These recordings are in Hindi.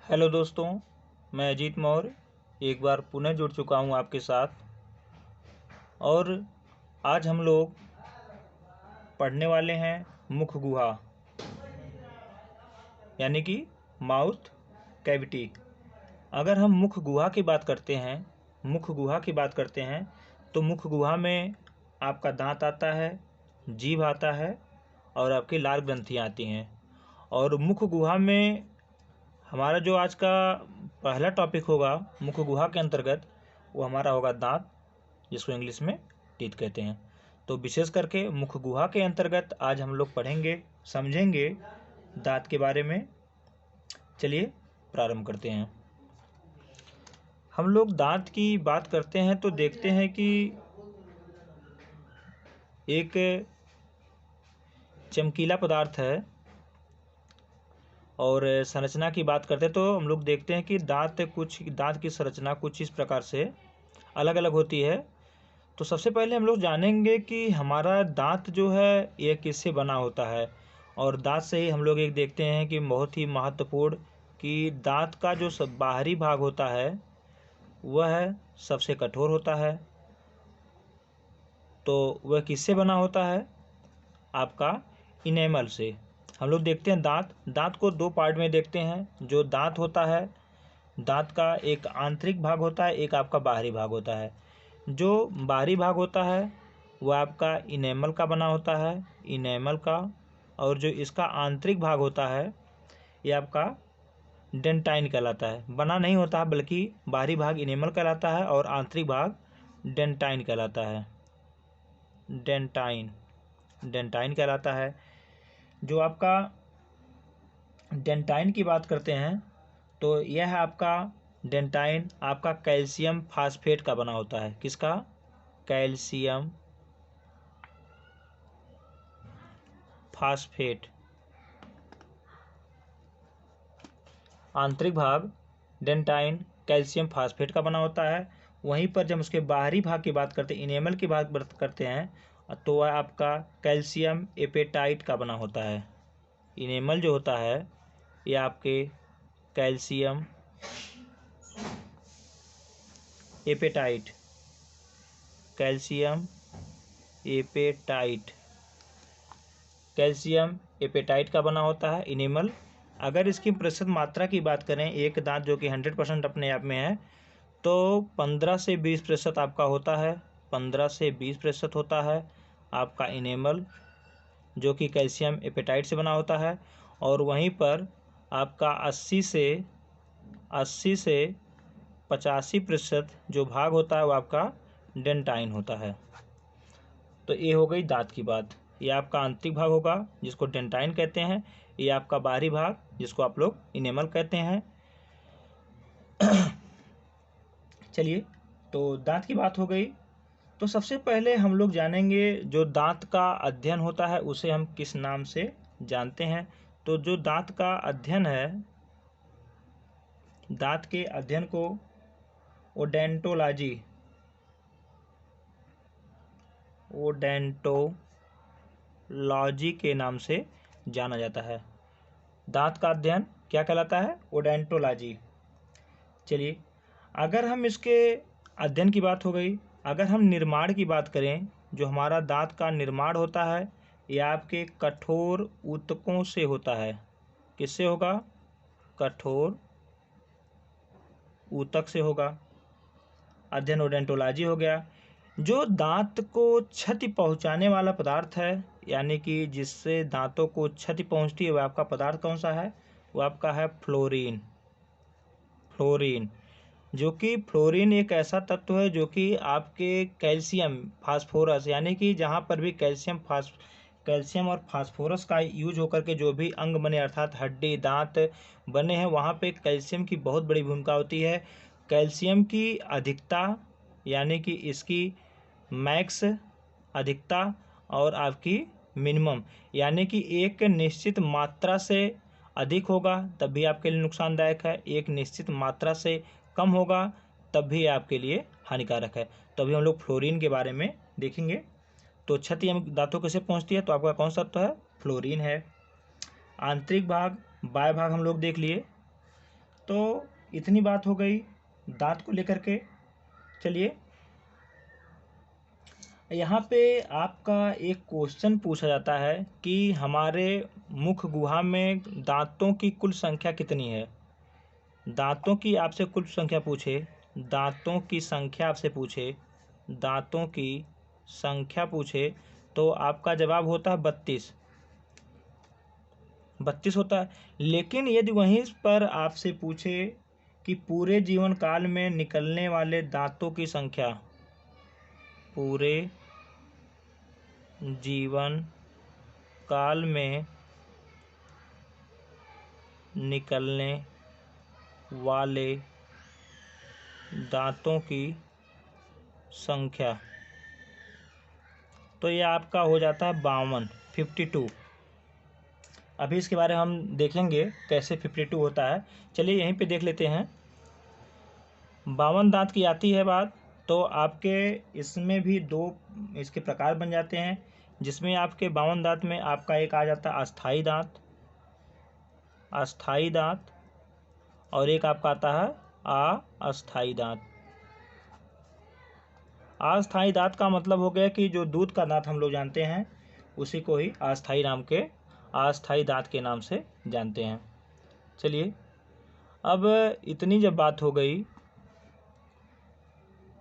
हेलो दोस्तों, मैं अजीत मौर्य एक बार पुनः जुड़ चुका हूं आपके साथ। और आज हम लोग पढ़ने वाले हैं मुख गुहा यानी कि माउथ कैविटी। अगर हम मुख गुहा की बात करते हैं तो मुख गुहा में आपका दांत आता है, जीभ आता है और आपकी लार ग्रंथियाँ आती हैं। और मुख गुहा में हमारा जो आज का पहला टॉपिक होगा मुख गुहा के अंतर्गत, वो हमारा होगा दांत, जिसको इंग्लिश में टीथ कहते हैं। तो विशेष करके मुख गुहा के अंतर्गत आज हम लोग पढ़ेंगे, समझेंगे दांत के बारे में। चलिए प्रारंभ करते हैं। हम लोग दांत की बात करते हैं तो देखते हैं कि एक चमकीला पदार्थ है। और संरचना की बात करते हैं तो हम लोग देखते हैं कि दांत की संरचना कुछ इस प्रकार से अलग अलग होती है। तो सबसे पहले हम लोग जानेंगे कि हमारा दांत जो है ये किससे बना होता है। और दांत से ही हम लोग एक देखते हैं कि बहुत ही महत्वपूर्ण कि दांत का जो सब बाहरी भाग होता है वह सबसे कठोर होता है। तो वह किससे बना होता है? आपका इनेमल से। हम लोग देखते हैं दांत को दो पार्ट में देखते हैं। जो दांत होता है, दांत का एक आंतरिक भाग होता है, एक आपका बाहरी भाग होता है। जो बाहरी भाग होता है वह आपका इनेमल का बना होता है, इनेमल का। और जो इसका आंतरिक भाग होता है ये आपका डेंटाइन कहलाता है। बना नहीं होता है, बल्कि बाहरी भाग इनेमल कहलाता है और आंतरिक भाग डेंटाइन कहलाता है। डेंटाइन कहलाता है। जो आपका डेंटाइन की बात करते हैं तो यह आपका डेंटाइन आपका कैल्शियम फास्फेट का बना होता है। किसका? Calcium phosphate. आंतरिक भाग डेंटाइन कैल्शियम फास्फेट का बना होता है। वहीं पर जब उसके बाहरी भाग की बात करते हैं, इनेमल की बात करते हैं, तो वह आपका कैल्शियम एपेटाइट का बना होता है। इनेमल जो होता है ये आपके कैल्शियम एपेटाइट कैल्शियम एपेटाइट का बना होता है इनेमल। अगर इसकी प्रतिशत मात्रा की बात करें, एक दांत जो कि 100% अपने आप में है, तो 15 से 20% आपका होता है। 15 से 20% होता है आपका इनेमल, जो कि कैल्शियम एपेटाइट से बना होता है। और वहीं पर आपका 80 से 85% जो भाग होता है वो आपका डेंटाइन होता है। तो ये हो गई दांत की बात। ये आपका आंतरिक भाग होगा जिसको डेंटाइन कहते हैं, ये आपका बाहरी भाग जिसको आप लोग इनेमल कहते हैं। चलिए, तो दांत की बात हो गई। तो सबसे पहले हम लोग जानेंगे जो दांत का अध्ययन होता है उसे हम किस नाम से जानते हैं। तो जो दांत का अध्ययन है, दांत के अध्ययन को ओडेंटोलॉजी के नाम से जाना जाता है। दांत का अध्ययन क्या कहलाता है? ओडेंटोलॉजी। चलिए, अगर हम इसके अध्ययन की बात हो गई, अगर हम निर्माण की बात करें, जो हमारा दांत का निर्माण होता है यह आपके कठोर ऊतकों से होता है। किससे होगा? कठोर ऊतक से होगा। अध्ययन ओडेंटोलॉजी हो गया। जो दांत को क्षति पहुंचाने वाला पदार्थ है, यानी कि जिससे दांतों को क्षति पहुंचती है, वह आपका पदार्थ कौन सा है? वो आपका है फ्लोरीन। जो कि फ्लोरीन एक ऐसा तत्व है जो कि आपके कैल्शियम फास्फोरस, यानी कि जहाँ पर भी कैल्शियम और फास्फोरस का यूज होकर के जो भी अंग बने, अर्थात हड्डी दांत बने हैं, वहाँ पे कैल्शियम की बहुत बड़ी भूमिका होती है। कैल्शियम की अधिकता, यानी कि इसकी मैक्स अधिकता और आपकी मिनिमम, यानी कि एक निश्चित मात्रा से अधिक होगा तब भी आपके लिए नुकसानदायक है, एक निश्चित मात्रा से कम होगा तब भी आपके लिए हानिकारक है। तो अभी हम लोग फ्लोरीन के बारे में देखेंगे। तो क्षति हम दांतों कैसे पहुंचती है, तो आपका कौन सा तत्व है? फ्लोरीन है। आंतरिक भाग, बाह्य भाग हम लोग देख लिए। तो इतनी बात हो गई दांत को लेकर के। चलिए यहाँ पे आपका एक क्वेश्चन पूछा जाता है कि हमारे मुख गुहा में दांतों की कुल संख्या कितनी है। दांतों की आपसे कुल संख्या पूछे, दांतों की संख्या आपसे पूछे, दांतों की संख्या पूछे, तो आपका जवाब होता है 32। 32 होता है। लेकिन यदि वहीं पर आपसे पूछे कि पूरे जीवन काल में निकलने वाले दांतों की संख्या, पूरे जीवन काल में निकलने वाले दांतों की संख्या, तो ये आपका हो जाता है 52, 52। अभी इसके बारे में हम देखेंगे कैसे 52 होता है। चलिए यहीं पे देख लेते हैं। 52 दांत की आती है बात, तो आपके इसमें भी दो इसके प्रकार बन जाते हैं, जिसमें आपके 52 दांत में आपका एक आ जाता है अस्थाई दांत, अस्थाई दांत, और एक आपका आता है अस्थाई दांत। अस्थाई दांत का मतलब हो गया कि जो दूध का दांत हम लोग जानते हैं उसी को ही अस्थाई दांत के नाम से जानते हैं। चलिए अब इतनी जब बात हो गई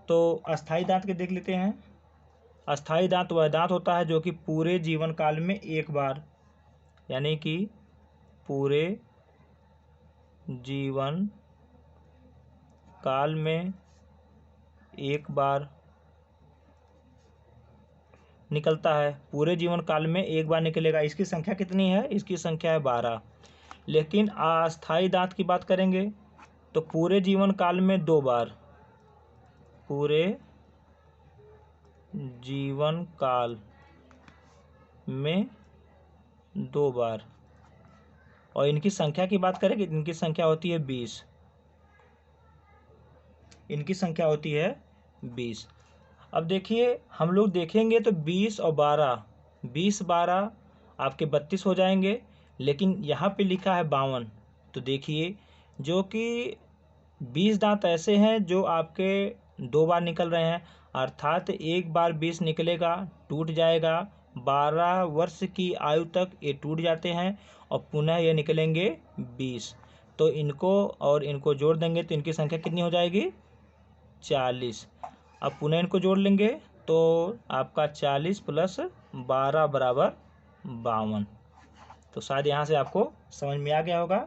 तो अस्थाई दांत के देख लेते हैं। अस्थाई दांत वह दांत होता है जो कि पूरे जीवन काल में एक बार, यानी कि पूरे जीवन काल में एक बार निकलता है। पूरे जीवन काल में एक बार निकलेगा। इसकी संख्या कितनी है? इसकी संख्या है 12। लेकिन अस्थाई दांत की बात करेंगे तो पूरे जीवन काल में 2 बार, पूरे जीवन काल में 2 बार। और इनकी संख्या की बात करें कि इनकी संख्या होती है 20। इनकी संख्या होती है 20। अब देखिए हम लोग देखेंगे तो 20 और 12, 20 12 आपके 32 हो जाएंगे। लेकिन यहाँ पे लिखा है 52। तो देखिए जो कि 20 दांत ऐसे हैं जो आपके 2 बार निकल रहे हैं, अर्थात एक बार 20 निकलेगा, टूट जाएगा। 12 वर्ष की आयु तक ये टूट जाते हैं और पुनः ये निकलेंगे 20। तो इनको और इनको जोड़ देंगे तो इनकी संख्या कितनी हो जाएगी? 40। अब पुनः इनको जोड़ लेंगे तो आपका 40 + 12 = 52। तो शायद यहाँ से आपको समझ में आ गया होगा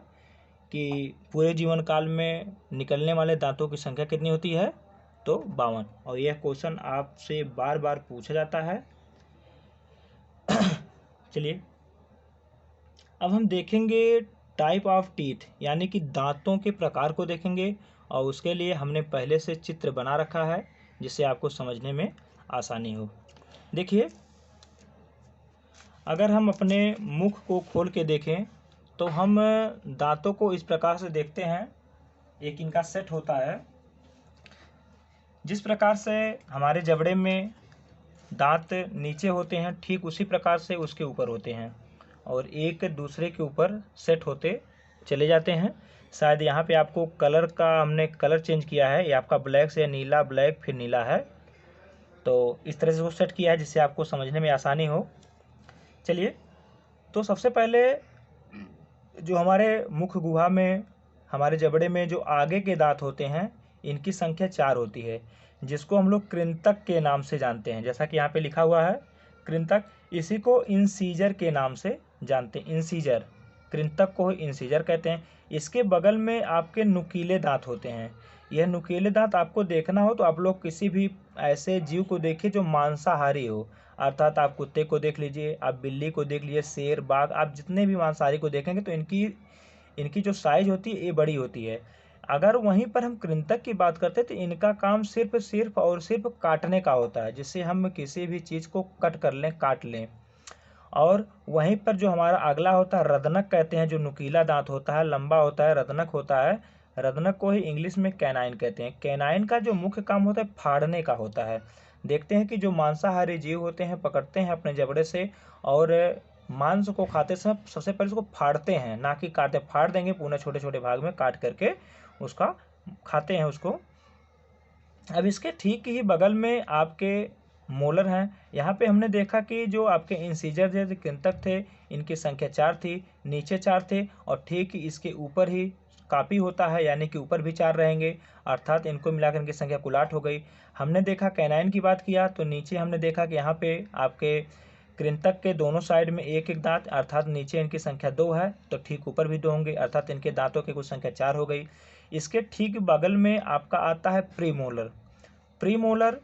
कि पूरे जीवन काल में निकलने वाले दांतों की संख्या कितनी होती है, तो 52। और यह क्वेश्चन आपसे बार बार पूछा जाता है। चलिए अब हम देखेंगे टाइप ऑफ टीथ, यानी कि दांतों के प्रकार को देखेंगे। और उसके लिए हमने पहले से चित्र बना रखा है जिससे आपको समझने में आसानी हो। देखिए अगर हम अपने मुख को खोल के देखें तो हम दांतों को इस प्रकार से देखते हैं। एक इनका सेट होता है। जिस प्रकार से हमारे जबड़े में दांत नीचे होते हैं ठीक उसी प्रकार से उसके ऊपर होते हैं और एक दूसरे के ऊपर सेट होते चले जाते हैं। शायद यहाँ पे आपको कलर का हमने कलर चेंज किया है, ये आपका ब्लैक से नीला, ब्लैक फिर नीला है। तो इस तरह से वो सेट किया है जिससे आपको समझने में आसानी हो। चलिए तो सबसे पहले जो हमारे मुख गुहा में हमारे जबड़े में जो आगे के दांत होते हैं इनकी संख्या 4 होती है, जिसको हम लोग कृंतक के नाम से जानते हैं। जैसा कि यहाँ पे लिखा हुआ है कृंतक, इसी को इंसीजर के नाम से जानते हैं। इंसीजर, कृंतक को इंसीजर कहते हैं। इसके बगल में आपके नुकीले दांत होते हैं। यह नुकीले दांत आपको देखना हो तो आप लोग किसी भी ऐसे जीव को देखिए जो मांसाहारी हो, अर्थात आप कुत्ते को देख लीजिए, आप बिल्ली को देख लीजिए, शेर, बाघ, आप जितने भी मांसाहारी को देखेंगे तो इनकी जो साइज होती है ये बड़ी होती है। अगर वहीं पर हम कृंतक की बात करते हैं तो इनका काम सिर्फ और सिर्फ काटने का होता है, जिससे हम किसी भी चीज़ को कट कर लें, काट लें। और वहीं पर जो हमारा अगला होता है रदनक कहते हैं, जो नुकीला दांत होता है, लंबा होता है, रदनक होता है। रदनक को ही इंग्लिश में कैनाइन कहते हैं। कैनाइन का जो मुख्य काम होता है फाड़ने का होता है। देखते हैं कि जो मांसाहारी जीव होते हैं पकड़ते हैं अपने जबड़े से और मांस को खाते समय सबसे पहले उसको फाड़ते हैं, ना कि काटते। फाड़ देंगे पूरे छोटे छोटे भाग में काट करके उसका खाते हैं उसको। अब इसके ठीक ही बगल में आपके मोलर हैं। यहाँ पे हमने देखा कि जो आपके इंसीजर जैसे कृंतक थे इनकी संख्या 4 थी, नीचे 4 थे, और ठीक इसके ऊपर ही कापी होता है, यानी कि ऊपर भी 4 रहेंगे, अर्थात इनको मिलाकर इनकी संख्या कुल 8 हो गई। हमने देखा कैनाइन की बात किया तो नीचे हमने देखा कि यहाँ पे आपके कृंतक के दोनों साइड में एक एक दांत, अर्थात नीचे इनकी संख्या 2 है, तो ठीक ऊपर भी 2 होंगे, अर्थात इनके दांतों की कुल संख्या 4 हो गई। इसके ठीक बगल में आपका आता है प्रीमोलर। प्रीमोलर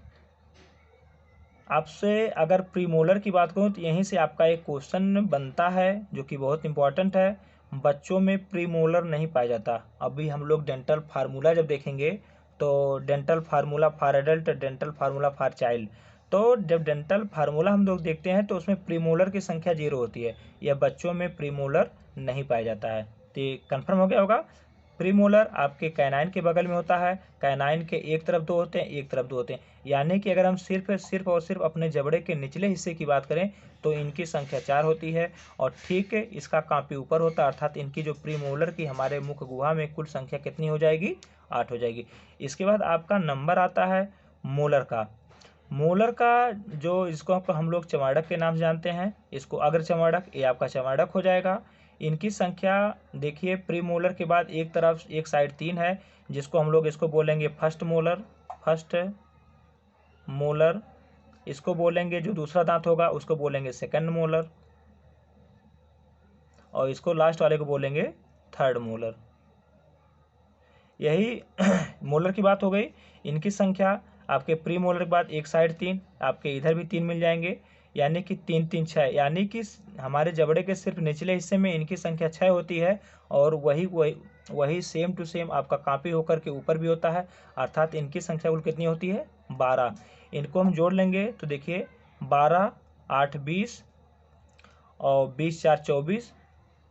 आपसे अगर प्रीमोलर की बात करूं तो यहीं से आपका एक क्वेश्चन बनता है जो कि बहुत इंपॉर्टेंट है। बच्चों में प्रीमोलर नहीं पाया जाता। अभी हम लोग डेंटल फार्मूला जब देखेंगे तो dental formula for adult, dental formula for child, तो जब डेंटल फार्मूला हम लोग देखते हैं तो उसमें प्रीमोलर की संख्या 0 होती है। यह बच्चों में प्रीमोलर नहीं पाया जाता है। तो ये कन्फर्म हो गया होगा। प्रीमोलर आपके कैनाइन के बगल में होता है। कैनाइन के एक तरफ 2 होते हैं, एक तरफ 2 होते हैं, यानी कि अगर हम सिर्फ और सिर्फ अपने जबड़े के निचले हिस्से की बात करें तो इनकी संख्या 4 होती है, और ठीक है इसका कांपी ऊपर होता है, अर्थात इनकी जो प्रीमोलर की हमारे मुख गुहा में कुल संख्या कितनी हो जाएगी? 8 हो जाएगी। इसके बाद आपका नंबर आता है मोलर का। मोलर का जो इसको हम लोग चमाड़क के नाम से जानते हैं, इसको अग्र चमाड़क, ये आपका चमाड़क हो जाएगा। इनकी संख्या देखिए प्रीमोलर के बाद एक तरफ एक साइड 3 है, जिसको हम लोग इसको बोलेंगे फर्स्ट मोलर। फर्स्ट मोलर इसको बोलेंगे, जो दूसरा दांत होगा उसको बोलेंगे सेकंड मोलर, और इसको लास्ट वाले को बोलेंगे थर्ड मोलर। यही मोलर की बात हो गई। इनकी संख्या आपके प्री मोलर के बाद एक साइड 3, आपके इधर भी 3 मिल जाएंगे, यानी कि 3 3 6, यानी कि हमारे जबड़े के सिर्फ निचले हिस्से में इनकी संख्या 6 होती है, और वही सेम टू सेम आपका कापी होकर के ऊपर भी होता है, अर्थात इनकी संख्या कुल कितनी होती है? 12। इनको हम जोड़ लेंगे तो देखिए 12 8 20, और 20 4 24,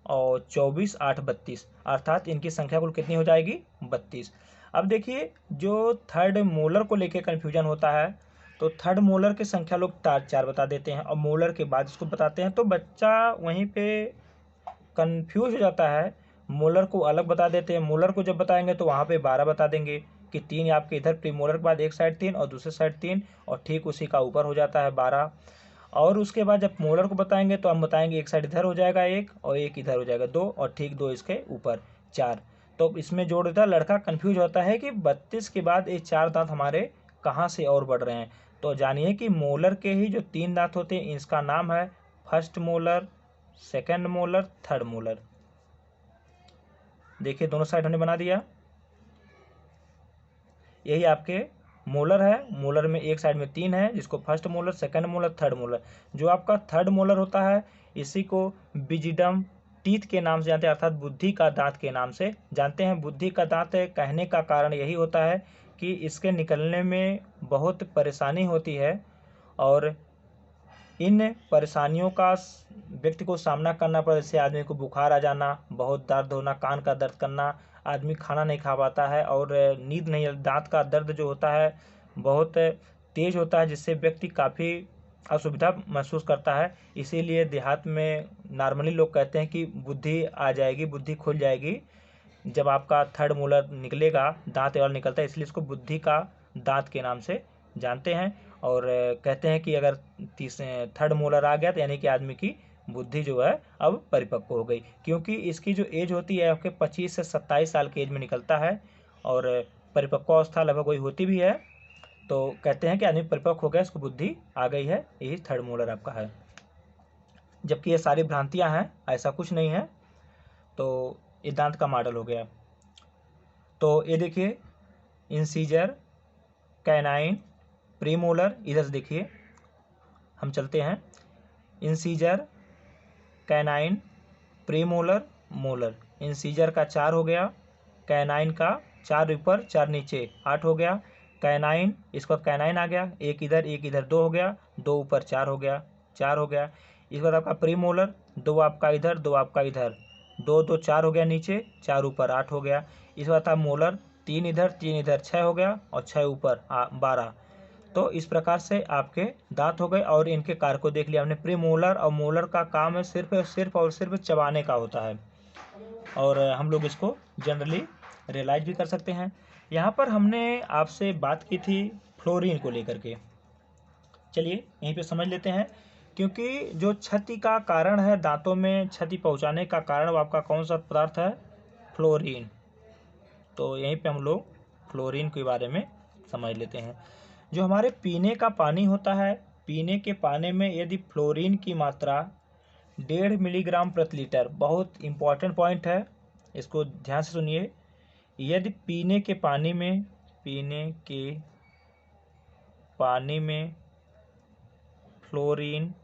और 24 8 32, अर्थात इनकी संख्या कुल कितनी हो जाएगी? 32। अब देखिए जो थर्ड मोलर को लेकर कन्फ्यूजन होता है, तो थर्ड मोलर की संख्या लोग 4 बता देते हैं और मोलर के बाद इसको बताते हैं, तो बच्चा वहीं पे कन्फ्यूज हो जाता है। मोलर को अलग बता देते हैं, मोलर को जब बताएंगे तो वहाँ पे 12 बता देंगे कि 3 आपके इधर प्रीमोलर के बाद एक साइड 3 और दूसरे साइड 3, और ठीक उसी का ऊपर हो जाता है 12। और उसके बाद जब मोलर को बताएंगे तो हम बताएंगे एक साइड इधर हो जाएगा 1 और एक इधर हो जाएगा 2, और ठीक 2 इसके ऊपर 4। तो इसमें जोड़ देता है, लड़का कंफ्यूज होता है कि 32 के बाद ये 4 दांत हमारे कहाँ से और बढ़ रहे हैं। तो जानिए कि मोलर के ही जो 3 दांत होते हैं इसका नाम है first molar, second molar, third molar. देखिए दोनों साइड हमने बना दिया। यही आपके मोलर है। मोलर में एक साइड में 3 है, जिसको first molar, second molar, third molar. जो आपका थर्ड मोलर होता है इसी को विजिडम टीथ के नाम से जानते हैं, अर्थात बुद्धि का दांत के नाम से जानते हैं। बुद्धि का दांत कहने का कारण यही होता है कि इसके निकलने में बहुत परेशानी होती है, और इन परेशानियों का व्यक्ति को सामना करना पड़ता है। जैसे आदमी को बुखार आ जाना, बहुत दर्द होना, कान का दर्द करना, आदमी खाना नहीं खा पाता है, और नींद नहीं, दांत का दर्द जो होता है बहुत तेज होता है, जिससे व्यक्ति काफ़ी असुविधा महसूस करता है। इसीलिए देहात में नॉर्मली लोग कहते हैं कि बुद्धि आ जाएगी, बुद्धि खुल जाएगी जब आपका थर्ड मोलर निकलेगा, दांत वाला निकलता है, इसलिए इसको बुद्धि का दांत के नाम से जानते हैं। और कहते हैं कि अगर थर्ड मोलर आ गया तो यानी कि आदमी की बुद्धि जो है अब परिपक्व हो गई, क्योंकि इसकी जो एज होती है आपके 25 से 27 साल की एज में निकलता है, और परिपक्व अवस्था लगभग वही होती भी है। तो कहते हैं कि आदमी परिपक्व हो गया, इसको बुद्धि आ गई है, यही थर्ड मोलर आपका है। जबकि ये सारी भ्रांतियां हैं, ऐसा कुछ नहीं है। तो ये दांत का मॉडल हो गया। तो ये देखिए इंसीजर, कैनाइन, प्रीमोलर, इधर से देखिए हम चलते हैं। Incisor, canine, premolar, molar. Incisor का 4 हो गया, कैनाइन का 4 ऊपर 4 नीचे 8 हो गया। कैनाइन, इसका कैनाइन आ गया, एक इधर 2 हो गया, 2 ऊपर 4 हो गया, 4 हो गया। इसके बाद आपका प्रीमोलर, 2 आपका इधर 2 आपका इधर, 2 2 4 हो गया नीचे, 4 ऊपर 8 हो गया। इसके बाद था मोलर, 3 इधर 6 हो गया, और 6 ऊपर 12। तो इस प्रकार से आपके दांत हो गए और इनके कार्य को देख लिया हमने। प्रीमोलर और मोलर का काम है सिर्फ और सिर्फ चबाने का होता है, और हम लोग इसको जनरली रियलाइज भी कर सकते हैं। यहाँ पर हमने आपसे बात की थी फ्लोरीन को लेकर के, चलिए यहीं पे समझ लेते हैं। क्योंकि जो क्षति का कारण है, दांतों में क्षति पहुंचाने का कारण वो आपका कौन सा पदार्थ है? फ्लोरीन। तो यहीं पे हम लोग फ्लोरीन के बारे में समझ लेते हैं। जो हमारे पीने का पानी होता है, पीने के पानी में यदि फ्लोरीन की मात्रा 1.5 मिलीग्राम प्रति लीटर, बहुत इंपॉर्टेंट पॉइंट है, इसको ध्यान से सुनिए। यदि पीने के पानी में फ्लोरीन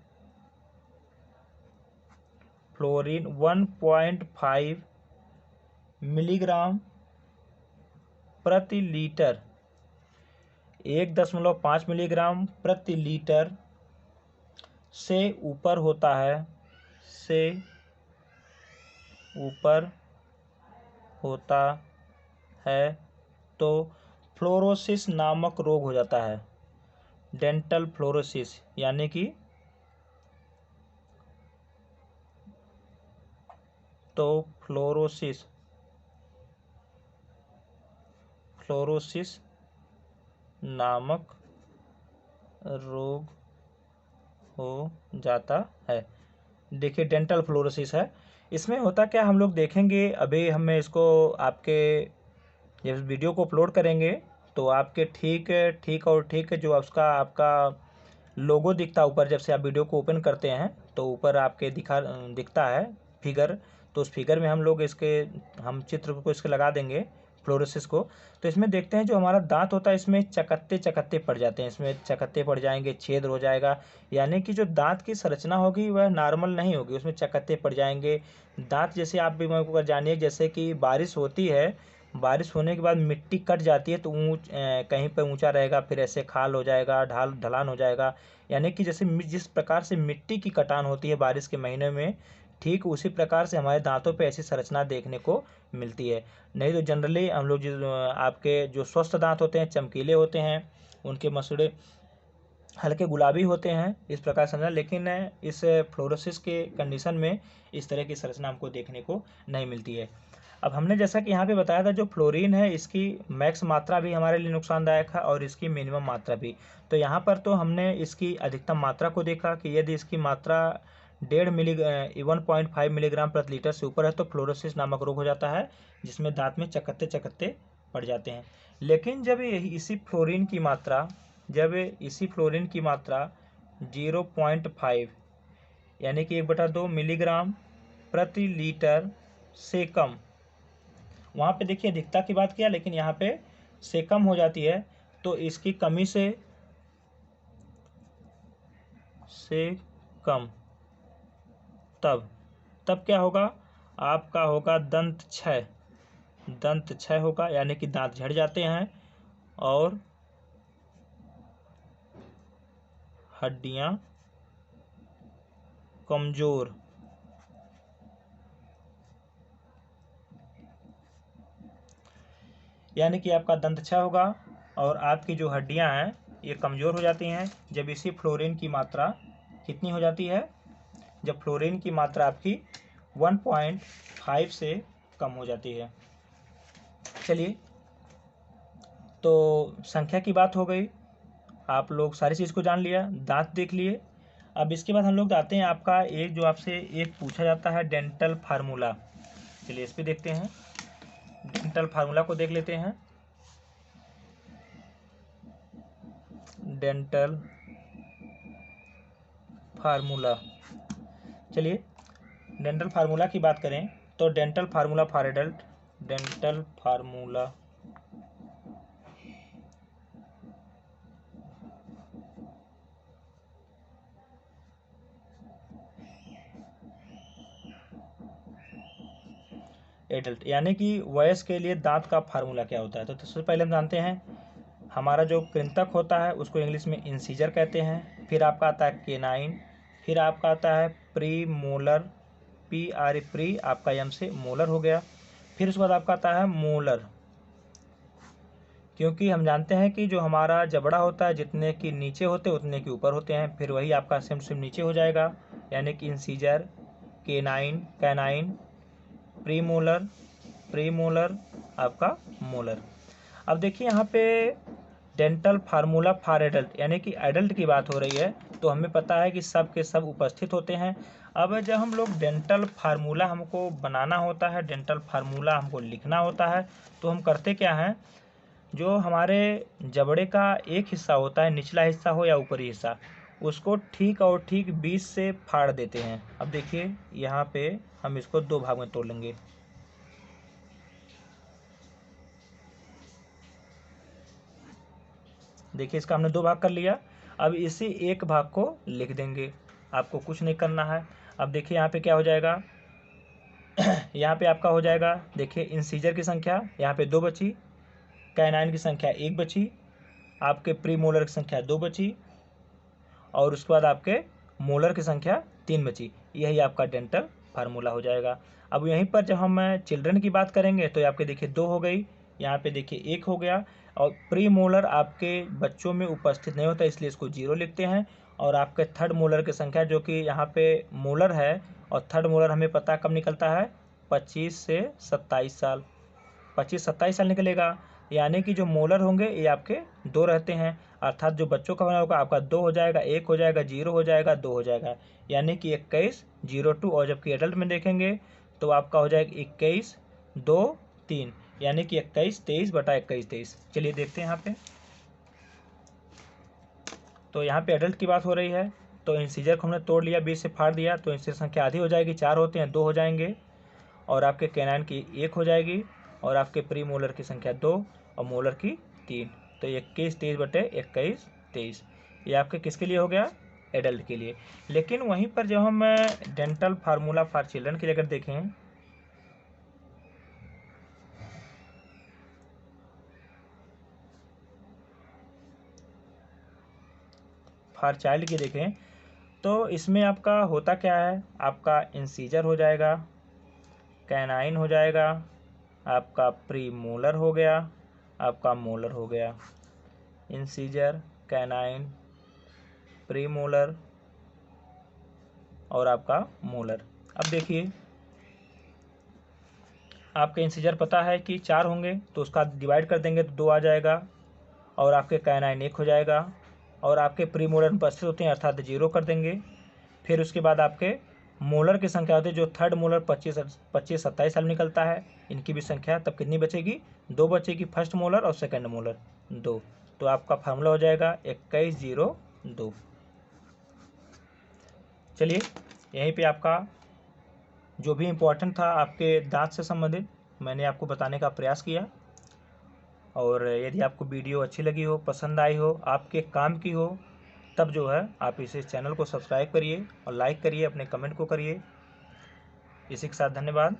1.5 मिलीग्राम प्रति लीटर, 1.5 मिलीग्राम प्रति लीटर से ऊपर होता है, तो फ्लोरोसिस नामक रोग हो जाता है। डेंटल फ्लोरोसिस, यानी कि तो फ्लोरोसिस नामक रोग हो जाता है। देखिए डेंटल फ्लोरोसिस है, इसमें होता क्या हम लोग देखेंगे। अभी हमें इसको आपके जब वीडियो को अपलोड करेंगे तो आपके ठीक जो उसका आपका लोगो दिखता है ऊपर, जब से आप वीडियो को ओपन करते हैं तो ऊपर आपके दिखता है फिगर, तो उस फिगर में हम चित्र को इसके लगा देंगे फ्लोरोसिस को। तो इसमें देखते हैं जो हमारा दांत होता है इसमें चकत्ते पड़ जाते हैं, इसमें चकत्ते पड़ जाएंगे, छेद हो जाएगा, यानी कि जो दांत की संरचना होगी वह नॉर्मल नहीं होगी, उसमें चकत्ते पड़ जाएंगे। दांत जैसे आप भी मेरे को जानिए, जैसे कि बारिश होती है, बारिश होने के बाद मिट्टी कट जाती है तो कहीं पर ऊंचा रहेगा, फिर ऐसे खाल हो जाएगा, ढलान हो जाएगा, यानी कि जैसे जिस प्रकार से मिट्टी की कटान होती है बारिश के महीने में, ठीक उसी प्रकार से हमारे दांतों पे ऐसी संरचना देखने को मिलती है। नहीं तो जनरली हम लोग आपके जो स्वस्थ दांत होते हैं चमकीले होते हैं, उनके मसूड़े हल्के गुलाबी होते हैं, इस प्रकार समझना। लेकिन इस फ्लोरोसिस के कंडीशन में इस तरह की संरचना हमको देखने को नहीं मिलती है। अब हमने जैसा कि यहाँ पे बताया था, जो फ्लोरीन है इसकी मैक्स मात्रा भी हमारे लिए नुकसानदायक है और इसकी मिनिमम मात्रा भी। तो यहाँ पर तो हमने इसकी अधिकतम मात्रा को देखा कि यदि इसकी मात्रा 1.5 मिलीग्राम प्रति लीटर से ऊपर है तो फ्लोरोसिस नामक रोग हो जाता है, जिसमें दांत में चकत्ते पड़ जाते हैं। लेकिन जब इसी फ्लोरीन की मात्रा 0.5 यानी कि 1/2 मिलीग्राम प्रति लीटर से कम, वहाँ पे देखिए अधिकता की बात किया, लेकिन यहाँ पे से कम हो जाती है, तो इसकी कमी से कम, तब क्या होगा? आपका होगा दंत क्षय होगा, यानी कि दांत झड़ जाते हैं और हड्डियां कमजोर, यानी कि आपका दंत क्षय होगा और आपकी जो हड्डियां हैं ये कमज़ोर हो जाती हैं। जब इसी फ्लोरीन की मात्रा कितनी हो जाती है? जब फ्लोरीन की मात्रा आपकी 1.5 से कम हो जाती है। चलिए, तो संख्या की बात हो गई, आप लोग सारी चीज़ को जान लिया, दांत देख लिए। अब इसके बाद हम लोग आते हैं आपका एक जो आपसे एक पूछा जाता है डेंटल फार्मूला। चलिए इस पर देखते हैं, डेंटल फार्मूला को देख लेते हैं। डेंटल फार्मूला, चलिए डेंटल फार्मूला की बात करें तो dental formula for adult, dental formula adult, यानी कि वयस्क के लिए दांत का फार्मूला क्या होता है। तो सबसे पहले हम जानते हैं हमारा जो कृंतक होता है उसको इंग्लिश में इंसीजर कहते हैं। फिर आपका आता है केनाइन, फिर आपका आता है प्री मोलर, प्री आपका यम से मोलर हो गया। फिर उसके बाद आपका आता है मोलर, क्योंकि हम जानते हैं कि जो हमारा जबड़ा होता है जितने की नीचे होते हैं उतने के ऊपर होते हैं, फिर वही आपका सेम टू सेम नीचे हो जाएगा, यानी कि incisor, canine, canine, premolar, premolar, आपका मोलर। अब देखिए यहाँ पे डेंटल फार्मूला फॉर एडल्ट, यानी कि एडल्ट की बात हो रही है, तो हमें पता है कि सब के सब उपस्थित होते हैं। अब जब हम लोग डेंटल फार्मूला हमको बनाना होता है, डेंटल फार्मूला हमको लिखना होता है, तो हम करते क्या हैं, जो हमारे जबड़े का एक हिस्सा होता है, निचला हिस्सा हो या ऊपरी हिस्सा, उसको ठीक और ठीक 20 से फाड़ देते हैं। अब देखिए यहाँ पे हम इसको दो भाग में तोड़ लेंगे। देखिए इसका हमने दो भाग कर लिया। अब इसी एक भाग को लिख देंगे, आपको कुछ नहीं करना है। अब देखिए यहाँ पे क्या हो जाएगा, यहाँ पे आपका हो जाएगा, देखिए इंसीजर की संख्या यहाँ पे 2 बची, कैनाइन की संख्या 1 बची, आपके प्री मोलर की संख्या 2 बची, और उसके बाद आपके मोलर की संख्या 3 बची। यही आपका डेंटल फार्मूला हो जाएगा। अब यहीं पर जब हम चिल्ड्रन की बात करेंगे तो आपके देखिए 2 हो गई, यहाँ पे देखिए 1 हो गया, और प्री मोलर आपके बच्चों में उपस्थित नहीं होता, इसलिए इसको 0 लिखते हैं। और आपके थर्ड मोलर की संख्या, जो कि यहाँ पे मोलर है और थर्ड मोलर हमें पता कब निकलता है, 25 से 27 साल, 25-27 साल निकलेगा। यानी कि जो मोलर होंगे ये आपके 2 रहते हैं, अर्थात जो बच्चों का बना होगा आपका 2 हो जाएगा, 1 हो जाएगा, 0 हो जाएगा, 2 हो जाएगा, यानी कि 21, 02। और जबकि एडल्ट में देखेंगे तो आपका हो जाएगा 21, 2, 3, यानी कि 21, 23 बटा 21, 23। चलिए देखते हैं यहाँ पे, तो यहाँ पे एडल्ट की बात हो रही है, तो इंसीजर को हमने तोड़ लिया, 20 से फाड़ दिया, तो इंसीजर संख्या आधी हो जाएगी, 4 होते हैं, 2 हो जाएंगे, और आपके कैनाइन की 1 हो जाएगी, और आपके प्री मोलर की संख्या 2 और मोलर की 3, तो 21, 23 बटे 21, 23। ये आपके किसके लिए हो गया, एडल्ट के लिए। लेकिन वहीं पर जब हम डेंटल फार्मूला फॉर चिल्ड्रन के लिए अगर देखें, फॉर चाइल्ड की देखें, तो इसमें आपका होता क्या है, आपका इंसीजर हो जाएगा, कैनाइन हो जाएगा, आपका प्री मोलर हो गया, आपका मोलर हो गया, इंसीजर, कैनाइन, प्री मोलर और आपका मोलर। अब देखिए आपके इंसीजर पता है कि 4 होंगे, तो उसका डिवाइड कर देंगे तो 2 आ जाएगा, और आपके कैनाइन 1 हो जाएगा, और आपके प्री मोलर उपस्थित होते हैं अर्थात 0 कर देंगे। फिर उसके बाद आपके मोलर की संख्या होती है, जो थर्ड मोलर 25-27 साल निकलता है, इनकी भी संख्या तब कितनी बचेगी, 2 बचेगी, फर्स्ट मोलर और सेकंड मोलर 2। तो आपका फार्मूला हो जाएगा 2102। चलिए यहीं पे आपका जो भी इम्पोर्टेंट था आपके दांत से संबंधित मैंने आपको बताने का प्रयास किया। और यदि आपको वीडियो अच्छी लगी हो, पसंद आई हो, आपके काम की हो, तब जो है आप इसे चैनल को सब्सक्राइब करिए और लाइक करिए, अपने कमेंट को करिए। इसी के साथ धन्यवाद।